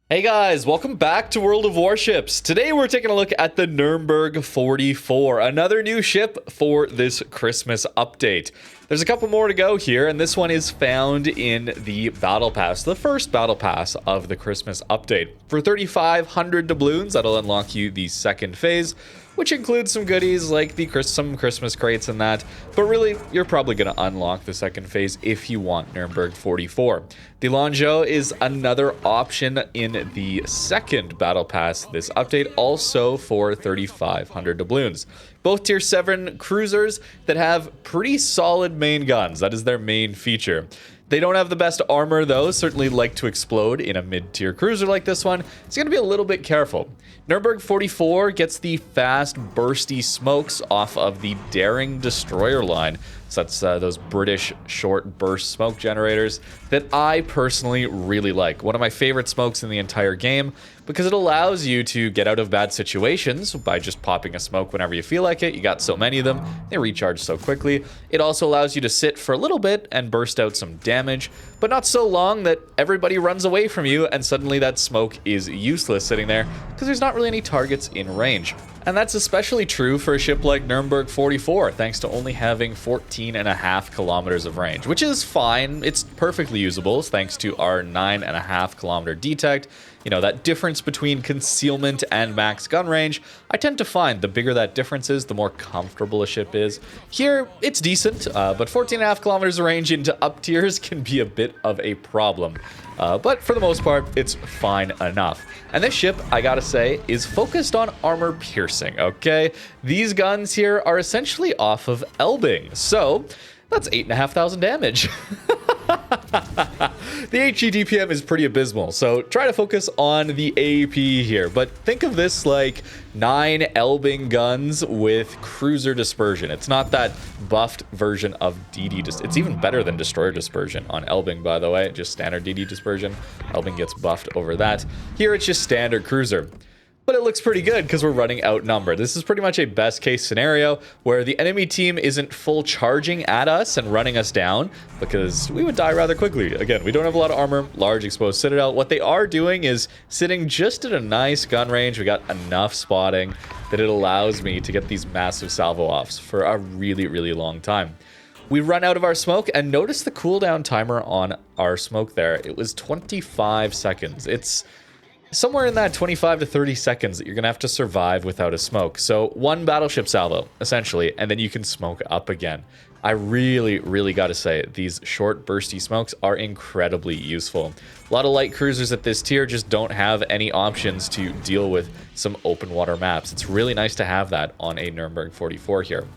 Hey guys, welcome back to World of Warships. Today we're taking a look at the Nurnberg 44, another new ship for this Christmas update. There's a couple more to go here, and this one is found in the Battle Pass, the first Battle Pass of the Christmas update. For 3,500 doubloons, that'll unlock you the second phase, which includes some goodies like some Christmas crates and that, but really, you're probably going to unlock the second phase if you want Nurnberg 44. The Lanjo is another option in the second Battle Pass this update, also for 3,500 doubloons. Both tier 7 cruisers that have pretty solid main guns. That is their main feature. They don't have the best armor though, certainly like to explode in a mid-tier cruiser like this one. So you gotta be a little bit careful. Nurnberg 44 gets the fast bursty smokes off of the Daring Destroyer line. So that's those British short burst smoke generators that I personally really like. One of my favorite smokes in the entire game because it allows you to get out of bad situations by just popping a smoke whenever you feel like it. You got so many of them, they recharge so quickly. It also allows you to sit for a little bit and burst out some damage, but not so long that everybody runs away from you and suddenly that smoke is useless sitting there because there's not really any targets in range. And that's especially true for a ship like Nurnberg 44, thanks to only having 14.5 kilometers of range, which is fine. It's perfectly usable thanks to our 9.5 kilometer detect. You know, that difference between concealment and max gun range, I tend to find the bigger that difference is, the more comfortable a ship is. Here, it's decent, but 14.5 kilometers of range into up tiers can be a bit of a problem. But for the most part, it's fine enough. And this ship, I gotta say, is focused on armor piercing, okay? These guns here are essentially off of Elbing, so that's 8,500 damage. The HE DPM is pretty abysmal, so try to focus on the AP here. But think of this like 9 Elbing guns with cruiser dispersion. It's not that buffed version of DD. It's even better than destroyer dispersion on Elbing, by the way. Just standard DD dispersion. Elbing gets buffed over that. Here it's just standard cruiser. But it looks pretty good because we're running outnumbered. This is pretty much a best case scenario where the enemy team isn't full charging at us and running us down because we would die rather quickly. Again, we don't have a lot of armor, large exposed citadel. What they are doing is sitting just at a nice gun range. We got enough spotting that it allows me to get these massive salvo offs for a really, really long time. We run out of our smoke, and notice the cooldown timer on our smoke there. It was 25 seconds. It's somewhere in that 25 to 30 seconds that you're gonna have to survive without a smoke. So one battleship salvo, essentially, and then you can smoke up again. I really, really gotta say, these short bursty smokes are incredibly useful. A lot of light cruisers at this tier just don't have any options to deal with some open water maps. It's really nice to have that on a Nurnberg 44 here.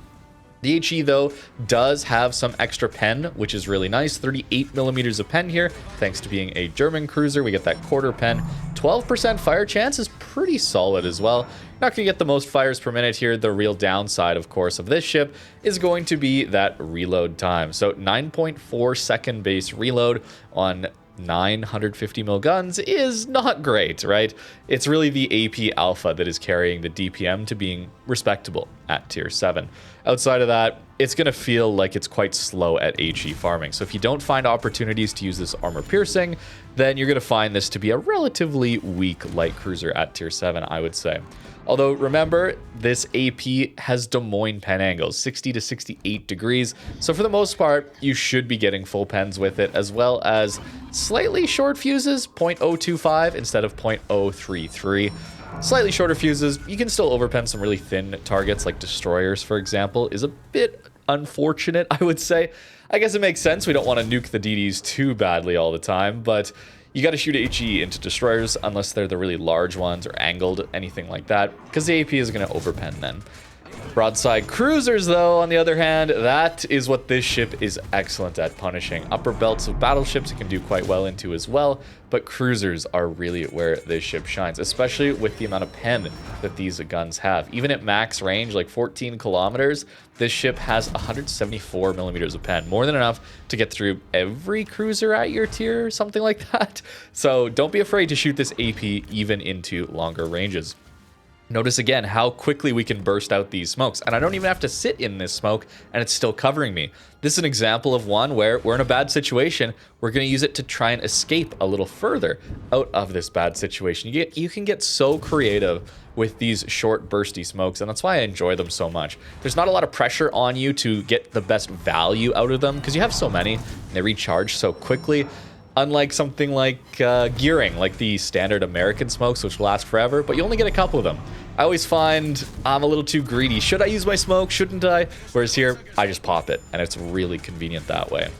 The HE, though, does have some extra pen, which is really nice. 38 millimeters of pen here, thanks to being a German cruiser. We get that quarter pen. 12% fire chance is pretty solid as well. Not going to get the most fires per minute here. The real downside, of course, of this ship is going to be that reload time. So 9.4 second base reload on 950 mil guns is not great, right? It's really the AP alpha that is carrying the DPM to being respectable at tier 7. Outside of that, it's going to feel like it's quite slow at HE farming. So if you don't find opportunities to use this armor piercing, then you're going to find this to be a relatively weak light cruiser at tier 7, I would say. Although, remember, this AP has Des Moines pen angles, 60 to 68 degrees. So for the most part, you should be getting full pens with it, as well as slightly short fuses, 0.025 instead of 0.033. Slightly shorter fuses. You can still overpen some really thin targets, like destroyers, for example, is a bit unfortunate, I would say. I guess it makes sense. We don't want to nuke the DDs too badly all the time, but you got to shoot HE into destroyers unless they're the really large ones or angled, anything like that, because the AP is going to overpen then. Broadside cruisers, though, on the other hand, that is what this ship is excellent at punishing. Upper belts of battleships it can do quite well into as well, but cruisers are really where this ship shines, especially with the amount of pen that these guns have. Even at max range, like 14 kilometers, this ship has 174 millimeters of pen, more than enough to get through every cruiser at your tier or something like that. So don't be afraid to shoot this AP even into longer ranges. Notice again how quickly we can burst out these smokes, and I don't even have to sit in this smoke and it's still covering me. This is an example of one where we're in a bad situation. We're going to use it to try and escape a little further out of this bad situation. You can get so creative with these short bursty smokes, and that's why I enjoy them so much. There's not a lot of pressure on you to get the best value out of them because you have so many and they recharge so quickly. Unlike something like gearing, like the standard American smokes, which last forever, but you only get a couple of them. I always find I'm a little too greedy. Should I use my smoke? Shouldn't I? Whereas here, I just pop it, and it's really convenient that way.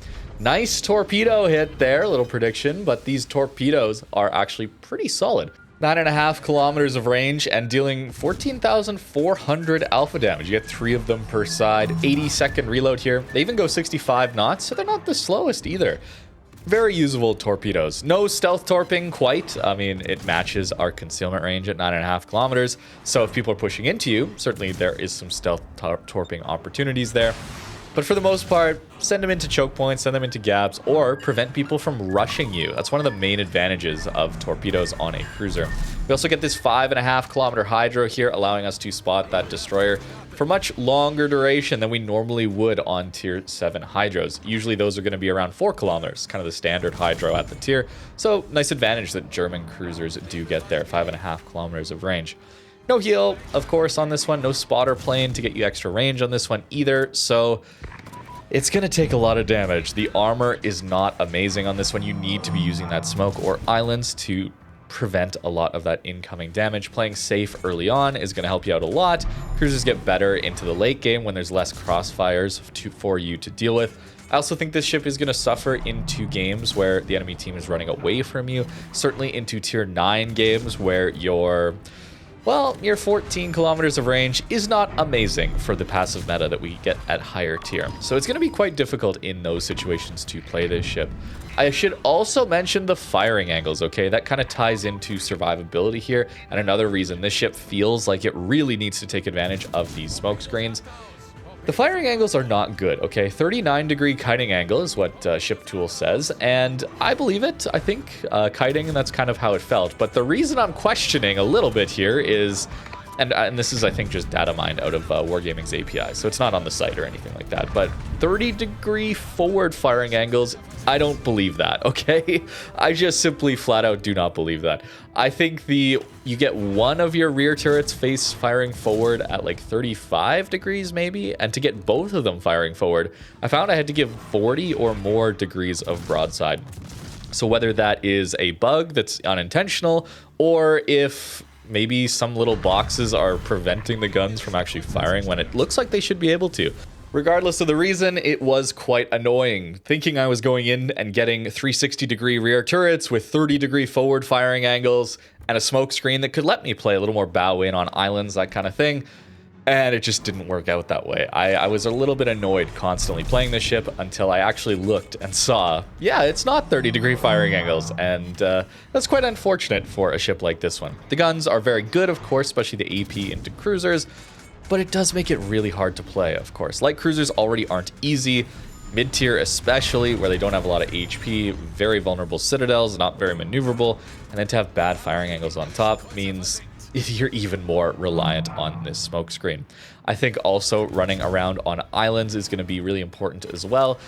Nice torpedo hit there, little prediction, but these torpedoes are actually pretty solid. 9.5 kilometers of range and dealing 14,400 alpha damage. You get 3 of them per side. 80-second reload here. They even go 65 knots, so they're not the slowest either. Very usable torpedoes. No stealth torping quite. I mean, it matches our concealment range at 9.5 kilometers. So if people are pushing into you, certainly there is some stealth torping opportunities there. But for the most part, send them into choke points, send them into gaps, or prevent people from rushing you. That's one of the main advantages of torpedoes on a cruiser. We also get this 5.5 kilometer hydro here, allowing us to spot that destroyer for much longer duration than we normally would on tier 7 hydros. Usually those are going to be around 4 kilometers, kind of the standard hydro at the tier. So nice advantage that German cruisers do get there, 5.5 kilometers of range. No heal, of course, on this one. No spotter plane to get you extra range on this one either. So it's going to take a lot of damage. The armor is not amazing on this one. You need to be using that smoke or islands to prevent a lot of that incoming damage. Playing safe early on is going to help you out a lot. Cruisers get better into the late game when there's less crossfires for you to deal with. I also think this ship is going to suffer into games where the enemy team is running away from you. Certainly into tier 9 games where you're... well, your 14 kilometers of range is not amazing for the passive meta that we get at higher tier. So it's going to be quite difficult in those situations to play this ship. I should also mention the firing angles, okay? That kind of ties into survivability here. And another reason this ship feels like it really needs to take advantage of these smoke screens. The firing angles are not good, okay? 39-degree kiting angle is what Ship Tool says, and I believe it. I think kiting, and that's kind of how it felt. But the reason I'm questioning a little bit here is, and this is, I think, just data mined out of Wargaming's API, so it's not on the site or anything like that, but 30-degree forward firing angles, I don't believe that, okay? I just simply flat out do not believe that. I think you get one of your rear turrets face firing forward at like 35 degrees maybe, and to get both of them firing forward, I found I had to give 40 or more degrees of broadside. So whether that is a bug that's unintentional, or if maybe some little boxes are preventing the guns from actually firing when it looks like they should be able to. Regardless of the reason, it was quite annoying. Thinking I was going in and getting 360-degree rear turrets with 30-degree forward firing angles and a smoke screen that could let me play a little more bow in on islands, that kind of thing. And it just didn't work out that way. I was a little bit annoyed constantly playing this ship until I actually looked and saw, yeah, it's not 30-degree firing angles. And that's quite unfortunate for a ship like this one. The guns are very good, of course, especially the AP into cruisers. But it does make it really hard to play, of course. Light cruisers already aren't easy. Mid-tier especially, where they don't have a lot of HP, very vulnerable citadels, not very maneuverable, and then to have bad firing angles on top means you're even more reliant on this smoke screen. I think also running around on islands is going to be really important as well.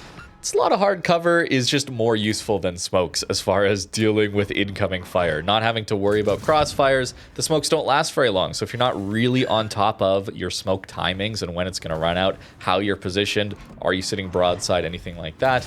It's a lot of hard cover is just more useful than smokes as far as dealing with incoming fire. Not having to worry about crossfires. The smokes don't last very long, so if you're not really on top of your smoke timings and when it's going to run out, how you're positioned, are you sitting broadside, anything like that,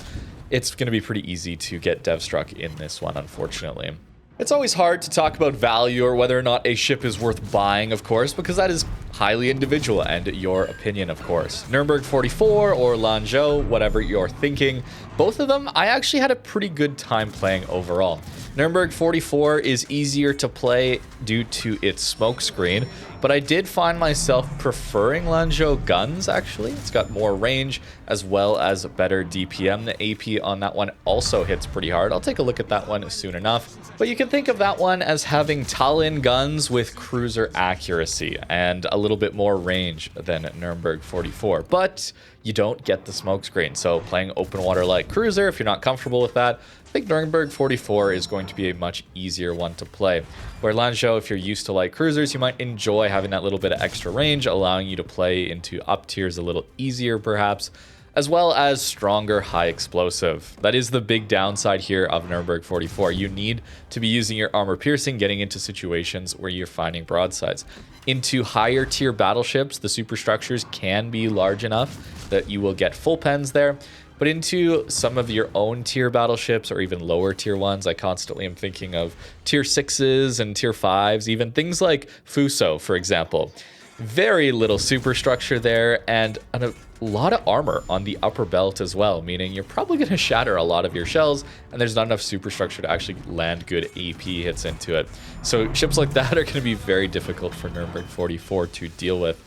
it's going to be pretty easy to get dev struck in this one, unfortunately. It's always hard to talk about value or whether or not a ship is worth buying, of course, because that is highly individual and your opinion, of course. Nurnberg 44 or Lanjo, whatever you're thinking, both of them, I actually had a pretty good time playing overall. Nurnberg 44 is easier to play due to its smoke screen, but I did find myself preferring Lanjo guns, actually. It's got more range as well as better DPM. The AP on that one also hits pretty hard. I'll take a look at that one soon enough. But you can think of that one as having Tallinn guns with cruiser accuracy and a little bit more range than Nurnberg 44. But you don't get the smoke screen. So playing open water light cruiser, if you're not comfortable with that, think Nurnberg 44 is going to be a much easier one to play. Where Lanjo, if you're used to light cruisers, you might enjoy having that little bit of extra range, allowing you to play into up tiers a little easier perhaps, as well as stronger high explosive. That is the big downside here of Nurnberg 44. You need to be using your armor piercing, getting into situations where you're finding broadsides. Into higher tier battleships, the superstructures can be large enough that you will get full pens there. But into some of your own tier battleships or even lower tier ones, I constantly am thinking of tier 6s and tier 5s, even things like Fuso, for example. Very little superstructure there and a lot of armor on the upper belt as well, meaning you're probably going to shatter a lot of your shells and there's not enough superstructure to actually land good AP hits into it. So ships like that are going to be very difficult for Nurnberg 44 to deal with.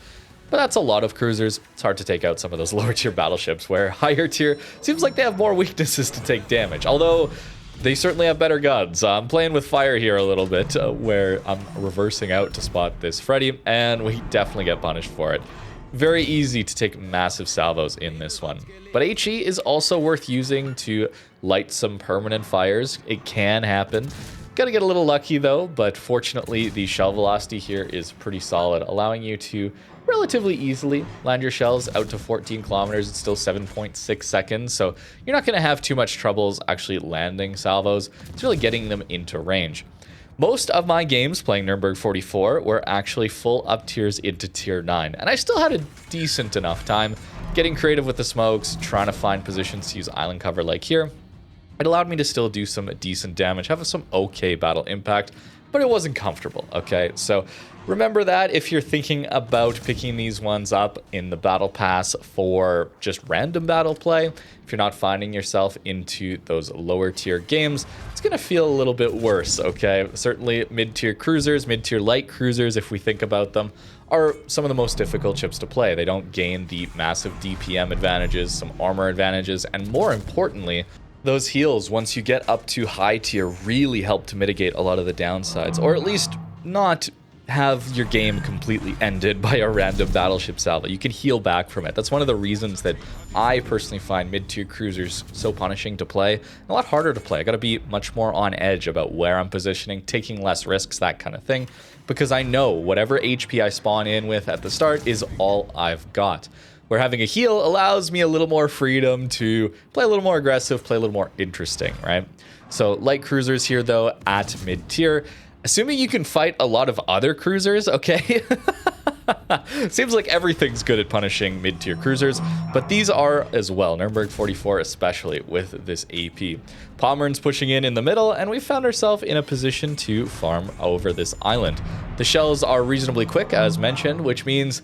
But that's a lot of cruisers. It's hard to take out some of those lower tier battleships where higher tier seems like they have more weaknesses to take damage. Although they certainly have better guns. I'm playing with fire here a little bit where I'm reversing out to spot this Freddy and we definitely get punished for it. Very easy to take massive salvos in this one. But HE is also worth using to light some permanent fires. It can happen. Gotta get a little lucky though, but fortunately the shell velocity here is pretty solid, allowing you to relatively easily land your shells out to 14 kilometers. It's still 7.6 seconds, so you're not gonna have too much troubles actually landing salvos. It's really getting them into range. Most of my games playing Nurnberg 44 were actually full up tiers into tier 9, and I still had a decent enough time getting creative with the smokes, trying to find positions to use island cover like here. It allowed me to still do some decent damage, have some okay battle impact, but it wasn't comfortable, okay? So remember that if you're thinking about picking these ones up in the battle pass for just random battle play, if you're not finding yourself into those lower tier games, it's gonna feel a little bit worse, okay? Certainly mid-tier cruisers, mid-tier light cruisers, if we think about them, are some of the most difficult ships to play. They don't gain the massive DPM advantages, some armor advantages, and more importantly, those heals, once you get up to high tier, really help to mitigate a lot of the downsides, or at least not have your game completely ended by a random battleship salvo. You can heal back from it. That's one of the reasons that I personally find mid-tier cruisers so punishing to play, and a lot harder to play. I gotta be much more on edge about where I'm positioning, taking less risks, that kind of thing, because I know whatever HP I spawn in with at the start is all I've got. Where having a heal allows me a little more freedom to play a little more aggressive, play a little more interesting, right? So light cruisers here though at mid-tier, assuming you can fight a lot of other cruisers, okay? Seems like everything's good at punishing mid-tier cruisers, but these are as well, Nurnberg 44 especially with this AP. Pomeran's pushing in the middle, and we found ourselves in a position to farm over this island. The shells are reasonably quick, as mentioned, which means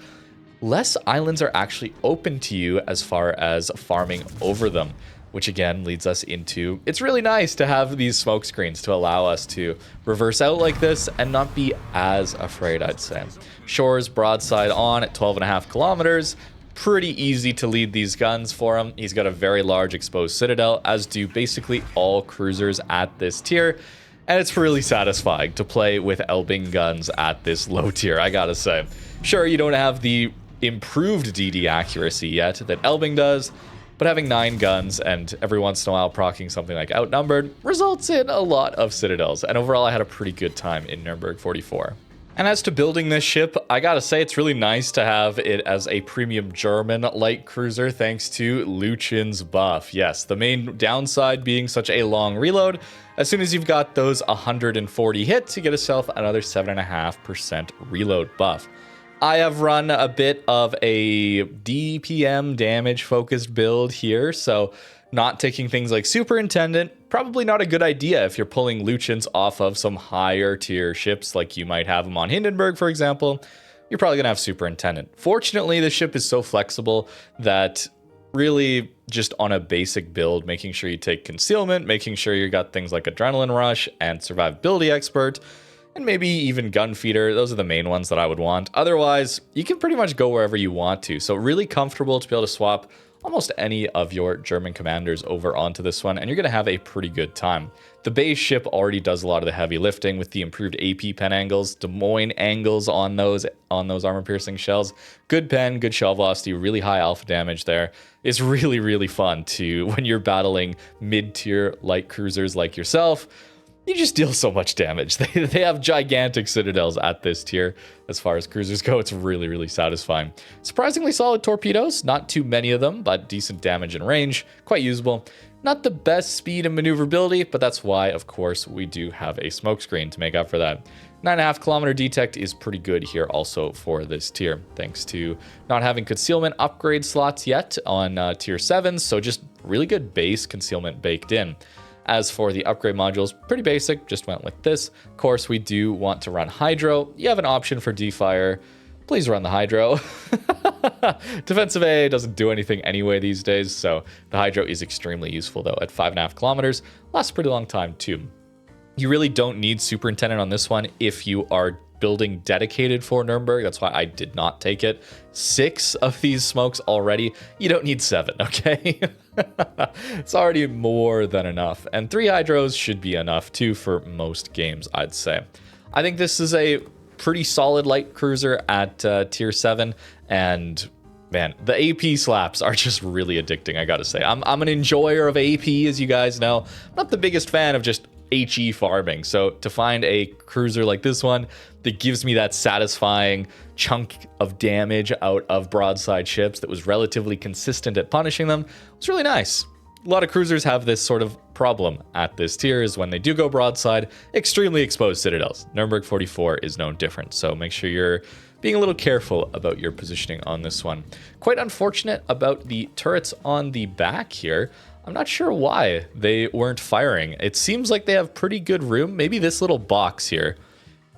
less islands are actually open to you as far as farming over them, which again leads us into, it's really nice to have these smoke screens to allow us to reverse out like this and not be as afraid, I'd say. Shores broadside on at 12.5 kilometers. Pretty easy to lead these guns for him. He's got a very large exposed citadel, as do basically all cruisers at this tier. And it's really satisfying to play with Elbing guns at this low tier, I gotta say. Sure, you don't have the improved DD accuracy yet that Elbing does, but having 9 guns and every once in a while proccing something like Outnumbered results in a lot of citadels, and overall I had a pretty good time in Nurnberg 44. And as to building this ship, I gotta say it's really nice to have it as a premium German light cruiser thanks to Lutjens buff. Yes, the main downside being such a long reload. As soon as you've got those 140 hits, you get yourself another 7.5% reload buff. I have run a bit of a DPM damage focused build here, so not taking things like Superintendent, probably not a good idea if you're pulling Lutjens off of some higher tier ships like you might have them on Hindenburg, for example. You're probably gonna have Superintendent. Fortunately, the ship is so flexible that really just on a basic build, making sure you take Concealment, making sure you got things like Adrenaline Rush and Survivability Expert, and maybe even Gun Feeder. Those are the main ones that I would want. Otherwise, you can pretty much go wherever you want to. So really comfortable to be able to swap almost any of your German commanders over onto this one, and you're going to have a pretty good time. The base ship already does a lot of the heavy lifting with the improved AP pen angles, Des Moines angles on those armor-piercing shells. Good pen, good shell velocity, really high alpha damage there. It's really, really fun to, when you're battling mid-tier light cruisers like yourself, you just deal so much damage. They have gigantic citadels at this tier. As far as cruisers go, it's really, really satisfying. Surprisingly solid torpedoes, not too many of them, but decent damage and range, quite usable. Not the best speed and maneuverability, but that's why, of course, we do have a smokescreen to make up for that. 9.5 kilometer detect is pretty good here also for this tier, thanks to not having concealment upgrade slots yet on tier 7, so just really good base concealment baked in. As for the upgrade modules, pretty basic, just went with this. Of course, we do want to run Hydro. You have an option for D-Fire. Please run the Hydro. Defensive A doesn't do anything anyway these days, so the Hydro is extremely useful though at 5.5 kilometers. Lasts a pretty long time too. You really don't need Superintendent on this one if you are building dedicated for Nurnberg. That's why I did not take it. 6 of these smokes already. You don't need 7, okay? It's already more than enough. And 3 hydros should be enough too for most games, I'd say. I think this is a pretty solid light cruiser at tier 7. And man, the AP slaps are just really addicting, I gotta say. I'm an enjoyer of AP, as you guys know. I'm not the biggest fan of just HE farming, so to find a cruiser like this one that gives me that satisfying chunk of damage out of broadside ships that was relatively consistent at punishing them was really nice. A lot of cruisers have this sort of problem at this tier, is when they do go broadside, extremely exposed citadels. Nurnberg 44 is no different, so make sure you're being a little careful about your positioning on this one. Quite unfortunate about the turrets on the back here. I'm not sure why they weren't firing. It seems like they have pretty good room. Maybe this little box here.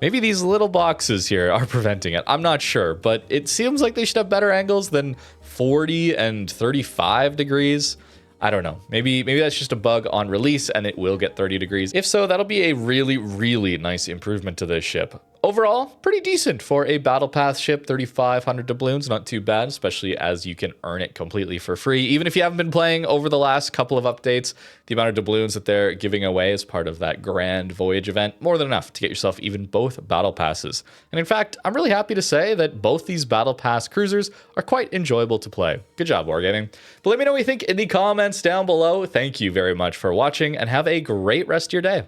Maybe these little boxes here are preventing it. I'm not sure, but it seems like they should have better angles than 40 and 35 degrees. I don't know. Maybe that's just a bug on release and it will get 30 degrees. If so, that'll be a really, really nice improvement to this ship. Overall, pretty decent for a Battle Pass ship, 3,500 doubloons, not too bad, especially as you can earn it completely for free. Even if you haven't been playing over the last couple of updates, the amount of doubloons that they're giving away as part of that grand voyage event, more than enough to get yourself even both Battle Passes. And in fact, I'm really happy to say that both these Battle Pass cruisers are quite enjoyable to play. Good job, Wargaming. But let me know what you think in the comments down below. Thank you very much for watching and have a great rest of your day.